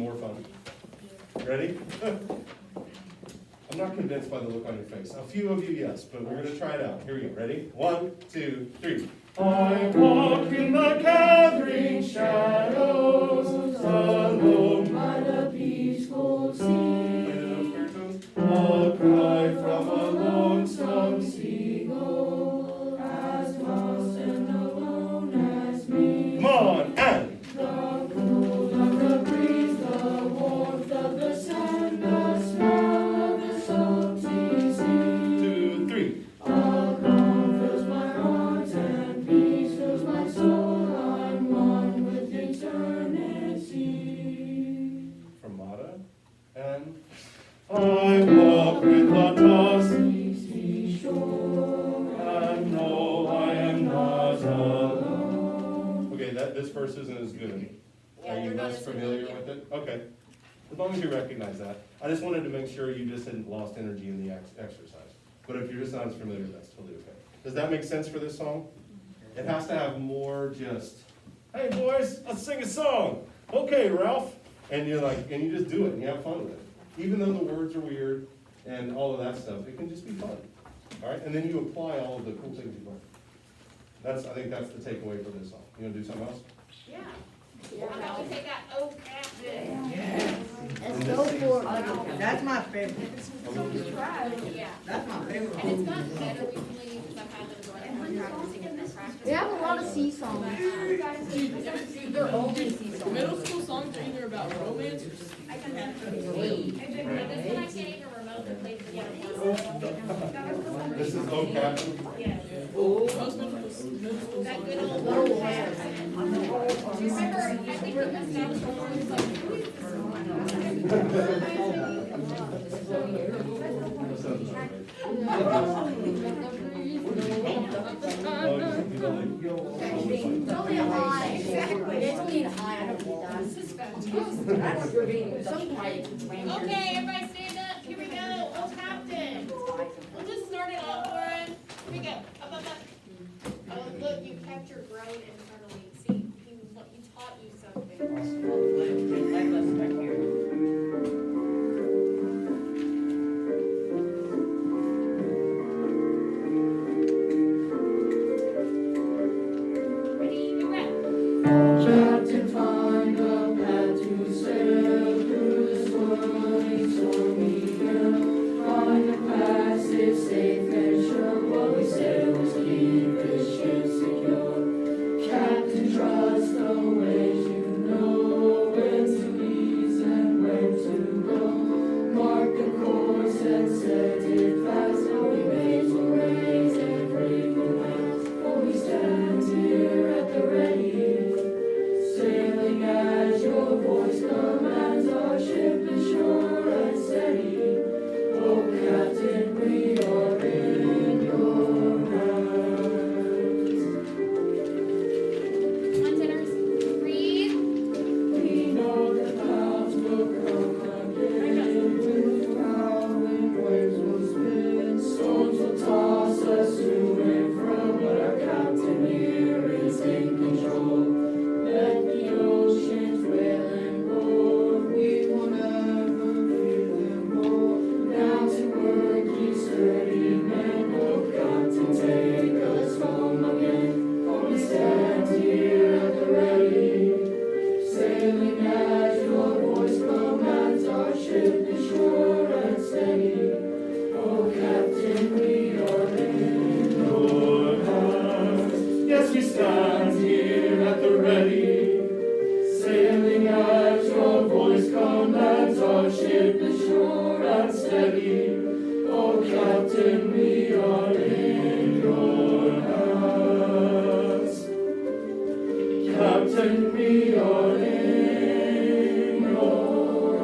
more fun. Ready? I'm not convinced by the look on your face. A few of you, yes, but we're going to try it out. Here we go. Ready? 1, 2, 3. I walk in the gathering shadows, alone by the peaceful sea. A cry from a lonesome seagull, as lost and alone as me. Come on, and. The cool of the breeze, the warmth of the sand, the smell of the salty sea. 2, 3. A calm fills my heart and peace fills my soul. I'm one with eternity. From Mata, and I walk with the tossing seashore, and know I am not alone. Okay, this verse isn't as good. Are you less familiar with it? Okay. As long as you recognize that. I just wanted to make sure you just hadn't lost energy in the exercise. But if you're just not as familiar, that's totally okay. Does that make sense for this song? It has to have more just, hey boys, let's sing a song. Okay, Ralph. And you're like, and you just do it and you have fun with it. Even though the words are weird and all of that stuff, it can just be fun. All right, and then you apply all of the cool things you learned. I think that's the takeaway for this song. You want to do something else? Yeah. How about we take that old captain? Let's go for it. That's my favorite. Yeah. That's my favorite. And it's gotten better recently because I've had those running practicing in this practice. We have a lot of sea songs. They're only sea songs. Middle school songs are either about romance or I can have But this one I can't even remotely play together. This is Old Captain. Yes. most middle school That songs. good old little one. Do you remember, I think it was down the floor, it's like, who is this one? It's only a high. It's only a high. I don't need that. This is fantastic. That's for being so quiet. Okay, everybody stand up. Here we go. Old captain. We'll just start it off for him. Here we go. Up, up, up. Oh, look, you kept your groan internally. See, he taught you something. Ready, you're ready. Captain, find a path to sail through the swirling, stormy gale. Find a passage safe and sure, what we sail is keep this ship secure. Captain, trust the ways you know, when to ease and when to go. Mark the course and set it fast, no waves will raise and break the waves. For we stand here at the ready, sailing as your voice commands. Our ship is sure and steady. Oh, Captain, we are in your hands. Come on, tenors. Breathe. We know the clouds will come again. With howling waves will spin. Storms will toss us to and fro, but our captain here is in control. Let the oceans wail and roar. We will never fear them more. Down to work, ye sturdy men. Oh, Captain, take us home again. For we stand here at the ready, sailing as your voice commands. Our ship is sure and steady. Oh, Captain, we are in your hands. Yes, we stand here at the ready, sailing as your voice commands. Our ship is sure and steady. Oh, Captain, we are in your hands. Captain, we are in your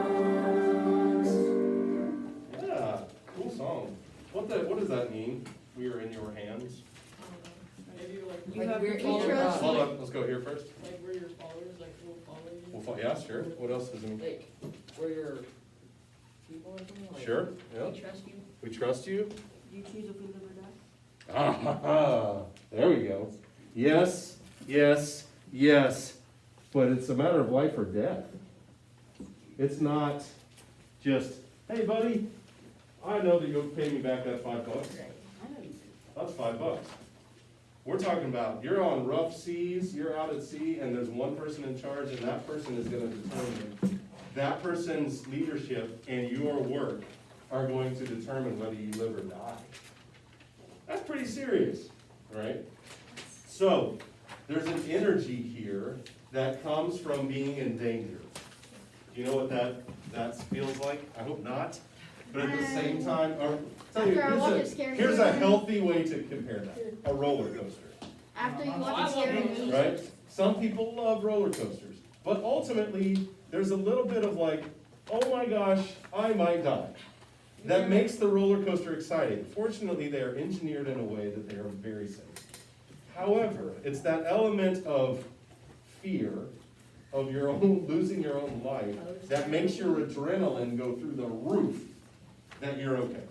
hands. Yeah, cool song. What does that mean? We are in your hands. Maybe you're like, Like, you have we're your followers, interested. Hold up, let's go here first. like we're your followers, like we'll follow you. Yeah, sure. What else does it mean? Like, we're your people or something? Like, Sure, yeah. We trust you. We trust you. You choose if we live or die. Ah, there we go. Yes, yes, Yes, but it's a matter of life or death. It's not just, hey buddy, I know that you'll pay me back that $5. That's $5. We're talking about, you're on rough seas, you're out at sea, and there's one person in charge, and that person is gonna determine, that person's leadership and your work are going to determine whether you live or die. That's pretty serious, right? So, there's an energy here that comes from being in danger. Do you know what that feels like? I hope not. But at the same time, tell you, After I walk, it scares here's me. a healthy way to compare that. A roller coaster, After you watch a scary movie. right? Some people love roller coasters, but ultimately, there's a little bit of like, oh my gosh, I might die. That makes the roller coaster exciting. Fortunately, they are engineered in a way that they are very safe. However, it's that element of fear of your own, losing your own life, that makes your adrenaline go through the roof, that you're okay.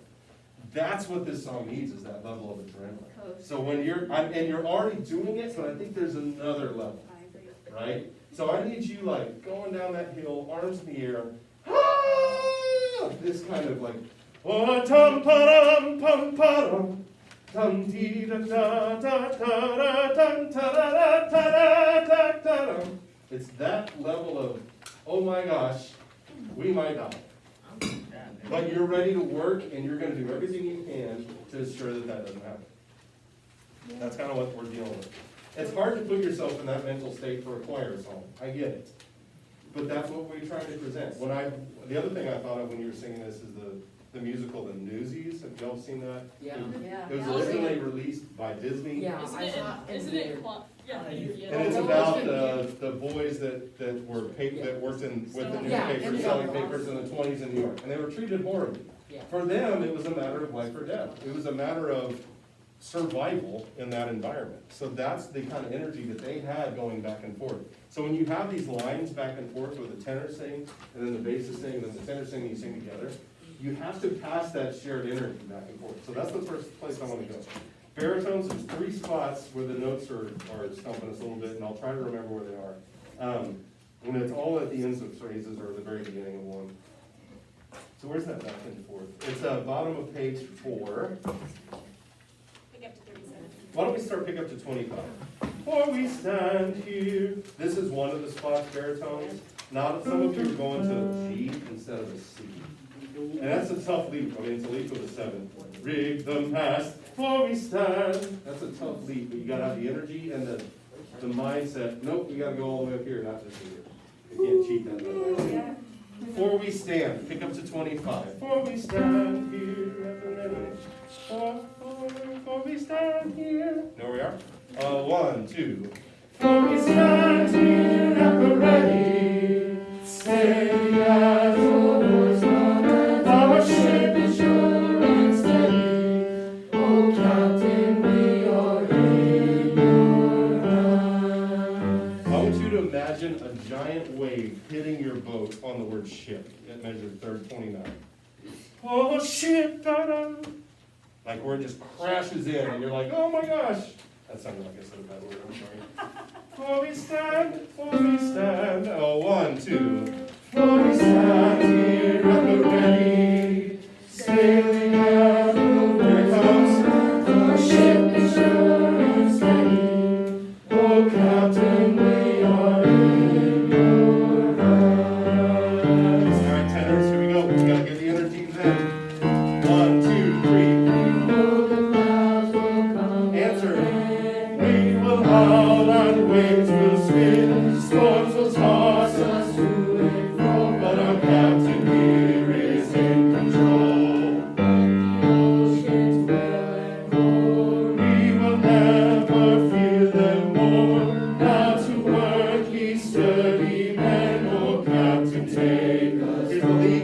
That's what this song needs, is that level of adrenaline. So when and you're already doing it, but I think there's another level, right? So I need you like going down that hill, arms in the air, this kind of like, oh, tum pa-dum, pum pa-dum, tum dee da da da da da dum ta da da da da da da. It's that level of, oh my gosh, we might die. But you're ready to work and you're gonna do everything you can to ensure that that doesn't happen. That's kind of what we're dealing with. It's hard to put yourself in that mental state for a choir song, I get it. But that's what we're trying to present. The other thing I thought of when you were singing this is the musical The Newsies. Have y'all seen that? Yeah. It was originally released by Disney. Yeah, Isn't I it, saw it. isn't it, yeah. And it's about the boys that were that worked with the Yeah, newspapers, and selling the- papers in the 20s in New York, and they were treated horribly. Yeah. For them, it was a matter of life or death. It was a matter of survival in that environment. So that's the kind of energy that they had going back and forth. So when you have these lines back and forth where the tenor sings, and then the bass is singing, and then the tenor singing, you sing together, you have to pass that shared energy back and forth. So that's the first place I want to go. Baritones, there's 3 spots where the notes are stumping us a little bit, and I'll try to remember where they are. And it's all at the ends of phrases or the very beginning of one. So where's that back and forth? It's bottom of page 4. Pick up to 37. Why don't we start pick up to 25? For we stand here. This is one of the spots, baritones. Now, some of you are going to a G instead of a C. And that's a tough leap. I mean, it's a leap with a 7. Rig the mast, for we stand. That's a tough leap, but you gotta have the energy and the mindset. Nope, you gotta go all the way up here, not just here. You can't cheat that way. For we stand, pick up to 25. For we stand here, for we stand here. There we are. 1, 2. For we stand here at the ready, steady as your voice commands. Our ship is sure and steady. Oh, Captain, we are in your hands. I want you to imagine a giant wave hitting your boat on the word ship. It measured 39. Oh, ship, da-da. Like where it just crashes in and you're like, oh my gosh. That sounded like I said a bad word, I'm sorry. For we stand, oh, 1, 2. For we stand here at the ready, sailing out over it comes. Our ship is sure and steady. Oh, Captain, we are in your hands. All right, tenors, here we go. We gotta get the energy to them. 1, 2, 3. We know the clouds will come. Answer. We will howl and waves will spin, storms will toss us to and fro, but our captain here is in control. The oceans will and roar, we will never fear them more. Now to work, ye sturdy men, oh Captain, take us. Here's the lead.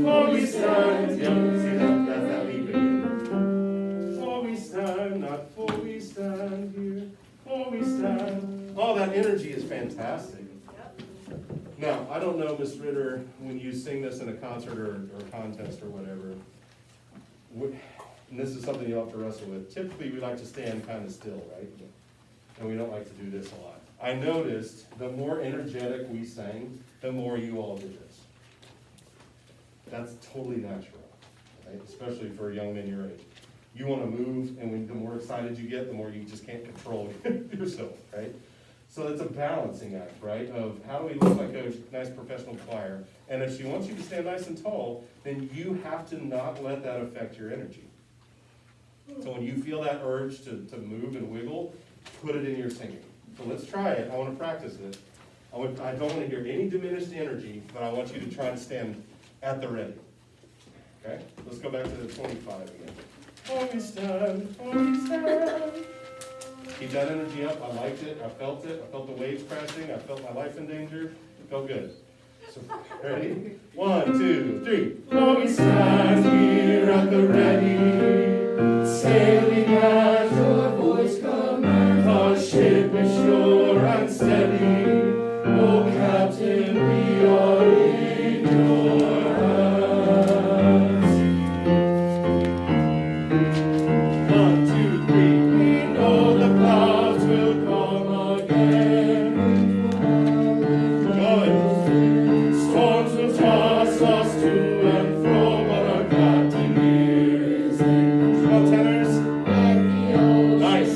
For we stand, yep, see that's that lead again. For we stand, not for we stand here. For we stand. All that energy is fantastic. Now, I don't know, Miss Ritter, when you sing this in a concert or contest or whatever, and this is something you'll have to wrestle with. Typically, we like to stand kind of still, right? And we don't like to do this a lot. I noticed the more energetic we sang, the more you all did this. That's totally natural, right? Especially for young men your age. You want to move, and the more excited you get, the more you just can't control yourself, right? So it's a balancing act, right? Of how do we look like a nice professional choir? And if she wants you to stand nice and tall, then you have to not let that affect your energy. So when you feel that urge to move and wiggle, put it in your singing. So let's try it. I want to practice it. I don't want to hear any diminished energy, but I want you to try to stand at the ready. Okay? Let's go back to the 25 again. Always stand, always stand. Keep that energy up. I liked it. I felt it. I felt the waves crashing. I felt my life in danger. It felt good. So, ready? 1, 2, 3. Always stand here at the ready, sailing as your voice commands. Our ship is sure and steady. Oh, Captain, we are in your hands. 1, 2, 3. We know the clouds will come again. Good. Storms will toss us to and fro, but our Captain here is in. Come on, tenors. Nice.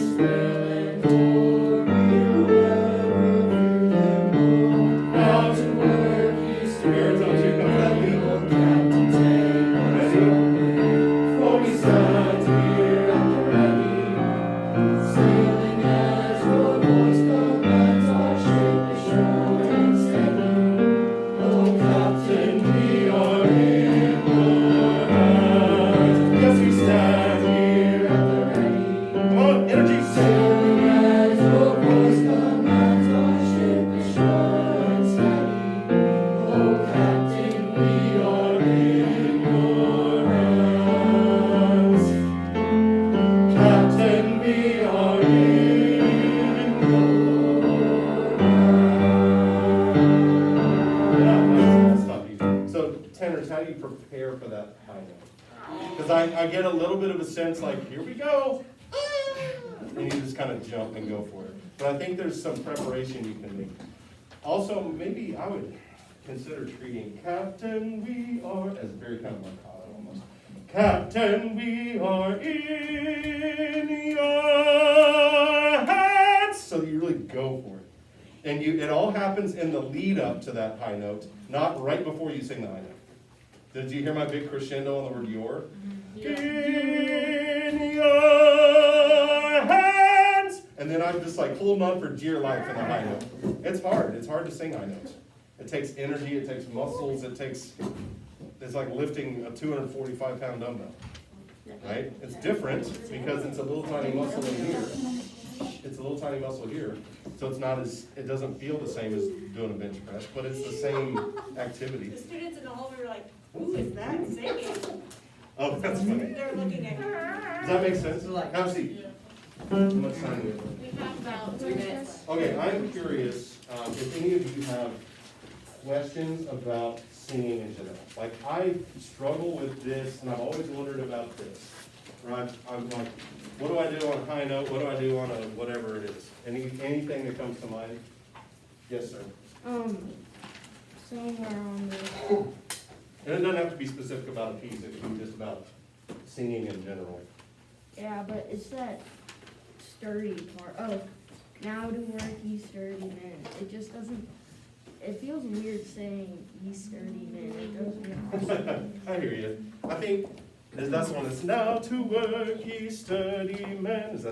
Mountain work, east baritone, here comes that lead. Ready? For we stand here at the ready, sailing as your voice commands. Our ship is sure and steady. Oh, Captain, we are in your hands. Yes, we stand here at the ready. Come on, energy. Sailing as your voice commands. Our ship is sure and steady. Oh, Captain, we are in your hands. Captain, we are in your hands. Yeah, that's stop you. So, tenors, how do you prepare for that high note? Because I get a little bit of a sense like, here we go. And you just kind of jump and go for it. But I think there's some preparation you can make. Also, maybe I would consider treating Captain, we are, as very kind of Mercado almost. Captain, we are in your hands. So that you really go for it. And it all happens in the lead up to that high note, not right before you sing the high note. Did you hear my big crescendo on the word your? In your hands. And then I'm just like holding on for dear life in the high note. It's hard. It's hard to sing high notes. It takes energy. It takes muscles. It's like lifting a 245-pound dumbbell. Right? It's different because it's a little tiny muscle in here. It's a little tiny muscle here. So it doesn't feel the same as doing a bench press, but it's the same activity. The students in the hallway were like, who is that singing? Oh, that's funny. They're looking at her. Does that make sense? Have a seat. How much time do we have? We have about 2 minutes. Okay, I'm curious, if any of you have questions about singing in general. Like, I struggle with this, and I've always wondered about this. Right? I'm like, what do I do on a high note? What do I do on a whatever it is? Anything that comes to mind? Yes, sir. Somewhere on the, And it doesn't have to be specific about a piece, it can be just about singing in general. yeah, but it's that sturdy part. Oh, now to work, ye sturdy men. It just doesn't, it feels weird saying ye sturdy men. It doesn't. I hear you. I think that's the one that's now to work, ye sturdy men. Is that